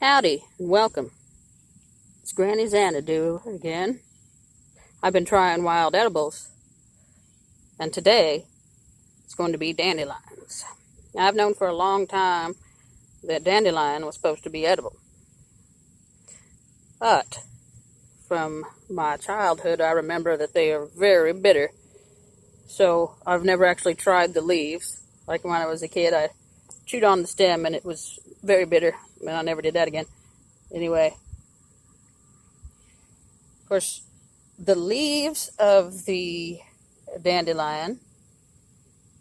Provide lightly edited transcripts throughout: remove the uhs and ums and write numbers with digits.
Howdy and welcome. It's Granny Xanadu again. I've been trying wild edibles, and today it's going to be dandelions. Now, I've known for a long time that dandelion was supposed to be edible, but from my childhood I remember that they are very bitter, so I've never actually tried the leaves. Like when I was a kid, I chewed on the stem and it was very bitter, and I never did that again. Anyway, of course, the leaves of the dandelion,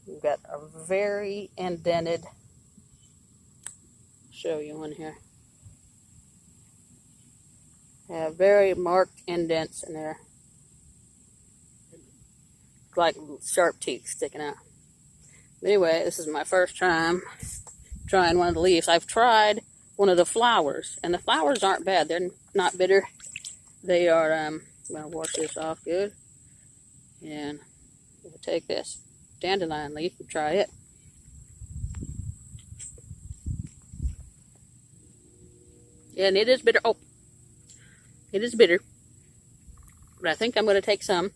you've got a very indented, show you one here, have very marked indents in there, like sharp teeth sticking out. Anyway, this is my first time trying one of the leaves. I've tried one of the flowers, and the flowers aren't bad. They're not bitter. They are, I'm going to wash this off good. And we'll take this dandelion leaf and try it. And it is bitter. Oh, it is bitter. But I think I'm going to take some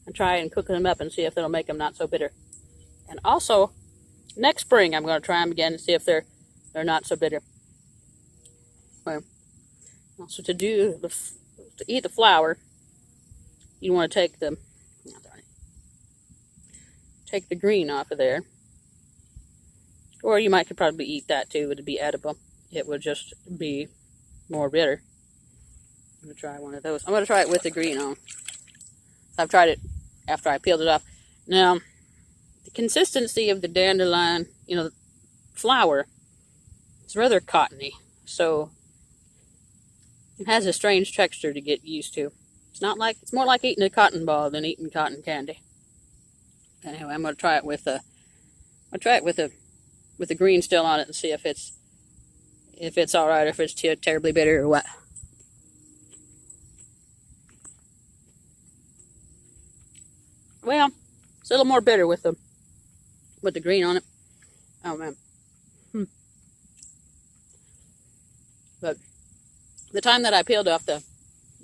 and try and cook them up and see if it'll make them not so bitter. And also, next spring I'm going to try them again and see if they're not so bitter. Well, also to eat the flower, you want to take the green off of there, or you could probably eat that too. It would be edible. It would just be more bitter. I'm going to try one of those. I'm going to try it with the green on. I've tried it after I peeled it off. Now, the consistency of the dandelion, the flower, it's rather cottony, so it has a strange texture to get used to. It's more like eating a cotton ball than eating cotton candy. Anyway, I'm going to try it with the green still on it and see if it's all right, or if it's terribly bitter or what. Well, it's a little more bitter with the green on it. Oh man. But the time that I peeled off the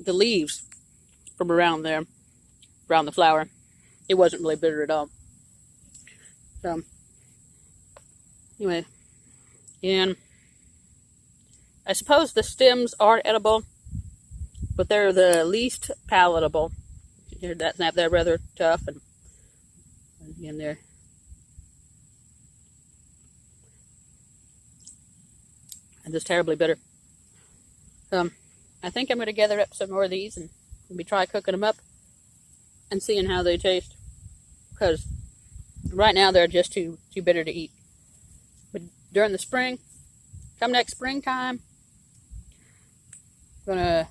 leaves from around there, around the flower, it wasn't really bitter at all. So, anyway, and I suppose the stems are edible, but they're the least palatable. They're rather tough, and again, they're just terribly bitter. I think I'm going to gather up some more of these and maybe try cooking them up and seeing how they taste, because right now they're just too bitter to eat. But during the spring, come next springtime, I'm going to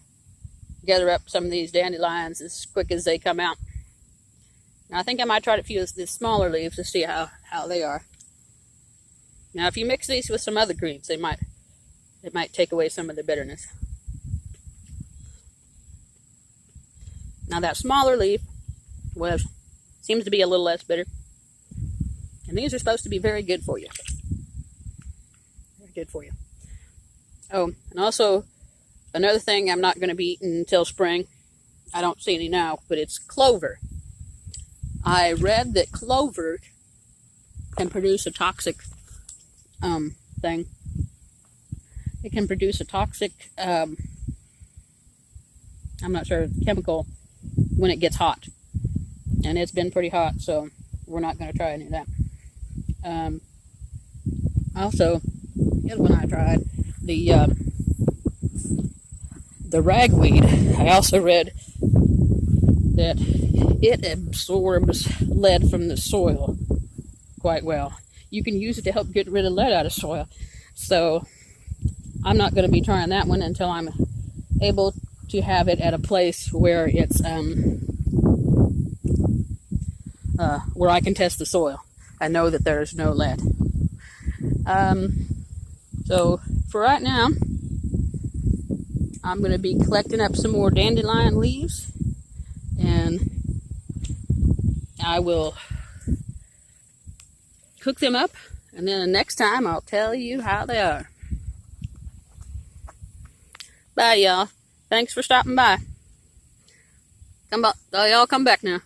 gather up some of these dandelions as quick as they come out. Now, I think I might try to fuse the smaller leaves to see how they are. Now, if you mix these with some other greens, it might take away some of the bitterness. Now, that smaller leaf seems to be a little less bitter. And these are supposed to be very good for you. Very good for you. Oh, and also, another thing I'm not going to be eating until spring, I don't see any now, but it's clover. I read that clover can produce a toxic thing. It can produce a toxic, I'm not sure, chemical when it gets hot. And it's been pretty hot, so we're not going to try any of that. Also, here's one I tried, the ragweed. I also read that it absorbs lead from the soil quite well. You can use it to help get rid of lead out of soil. So I'm not going to be trying that one until I'm able to have it at a place where it's where I can test the soil. I know that there's no lead. So for right now, I'm going to be collecting up some more dandelion leaves, and I will cook them up, and then the next time I'll tell you how they are. Bye, y'all. Thanks for stopping by. Y'all come back now.